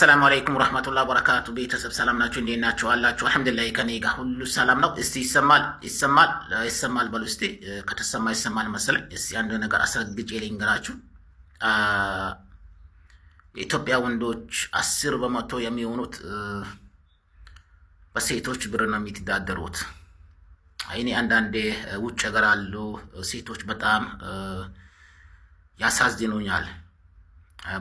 አሰላሙ አለይኩም ወራህመቱላሂ ወበረካቱ። ቤተሰብ ሰላም ናችሁ? እንዴት ናችሁ? አላችሁ? አልሐምዱሊላህ ከኔ ጋር ሁሉ ሰላም ነው። እስቲ ይሰማል በሉ እስቲ። ከተሰማ ይሰማል መሰለኝ። እስቲ አንድ ነገር አስረግጬ ልንገራችሁ። የኢትዮጵያ ወንዶች 10% የሚሆኑት በሴቶች ብር ነው የሚተዳደሩት። እኔ አንዳንዴ ውጭ ሀገር አሉ ሴቶች በጣም ያሳዝኑኛል።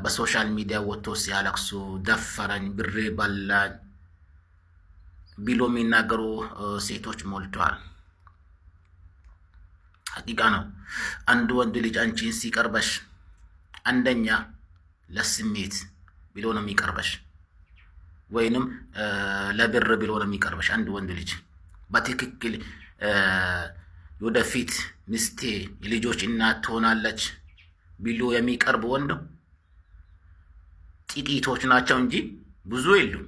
በሶሻል ሚዲያ ወጥቶ ሲያለቅሱ ደፈረኝ፣ ብሬ በላኝ ብሎ የሚናገሩ ሴቶች ሞልተዋል። ሐቂቃ ነው። አንድ ወንድ ልጅ አንቺን ሲቀርበሽ አንደኛ ለስሜት ብሎ ነው የሚቀርበሽ፣ ወይንም ለብር ብሎ ነው የሚቀርበሽ። አንድ ወንድ ልጅ በትክክል ወደፊት ሚስቴ የልጆች እናት ትሆናለች ብሎ የሚቀርብ ወንድ ጥቂቶች ናቸው እንጂ ብዙ የሉም።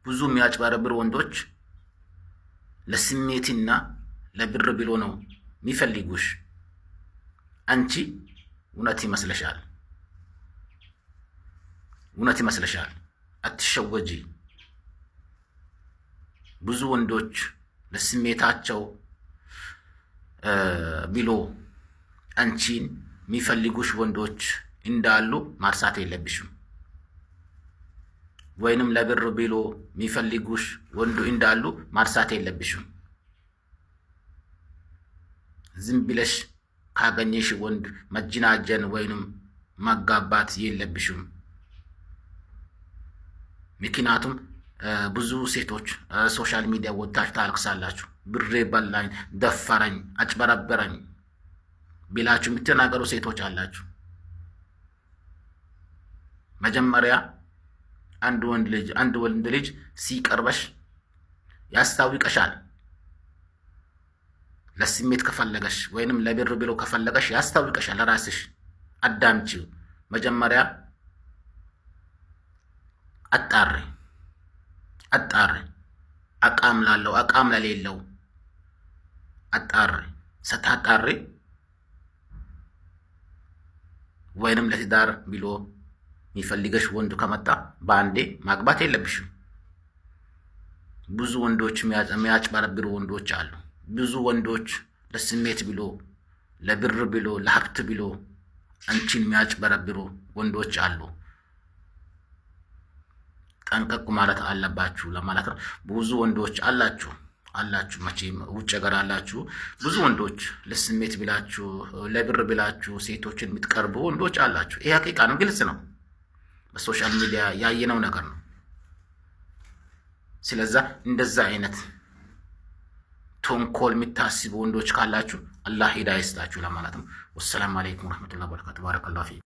ብዙ የሚያጭበረብር ወንዶች ለስሜትና ለብር ብሎ ነው የሚፈልጉሽ። አንቺ እውነት ይመስለሻል? አትሸወጂ። ብዙ ወንዶች ለስሜታቸው ብሎ አንቺን የሚፈልጉሽ ወንዶች እንዳሉ ማርሳት የለብሽም። ወይንም ለብር ብሎ የሚፈልጉሽ ወንዱ እንዳሉ ማርሳት የለብሽም። ዝም ብለሽ ካገኘሽ ወንድ መጅናጀን ወይንም መጋባት የለብሽም። ምክንያቱም ብዙ ሴቶች ሶሻል ሚዲያ ወጥታችሁ ታለቅሳላችሁ። ብሬ በላኝ፣ ደፈረኝ፣ አጭበረበረኝ ብላችሁ የምትናገሩ ሴቶች አላችሁ። መጀመሪያ አንድ ወንድ ልጅ ሲቀርበሽ ያስታውቅሻል። ለስሜት ከፈለገሽ ወይንም ለብር ብሎ ከፈለገሽ ያስታውቅሻል። ለራስሽ አዳምጪው። መጀመሪያ አጣሪ አቃም ላለው አቃም ለሌለው አጣሪ። ስታጣሪ ወይንም ለትዳር ብሎ የሚፈልገሽ ወንድ ከመጣ በአንዴ ማግባት የለብሽም። ብዙ ወንዶች የሚያጭበረብሩ ወንዶች አሉ። ብዙ ወንዶች ለስሜት ብሎ ለብር ብሎ ለሀብት ብሎ አንቺን የሚያጭበረብሩ ወንዶች አሉ። ጠንቀቁ ማለት አለባችሁ ለማለት ነው። ብዙ ወንዶች አላችሁ መቼም ውጭ ሀገር አላችሁ። ብዙ ወንዶች ለስሜት ብላችሁ ለብር ብላችሁ ሴቶችን የምትቀርቡ ወንዶች አላችሁ። ይሄ ሐቂቃ ነው፣ ግልጽ ነው። በሶሻል ሚዲያ ያየነው ነገር ነው። ስለዛ እንደዛ አይነት ተንኮል የምታስቡ ወንዶች ካላችሁ አላህ ሂዳያ ይስጣችሁ ለማለት ነው። ወሰላሙ አለይኩም ወራህመቱላሂ ወበረካቱ። ባረከላሁ ፊክ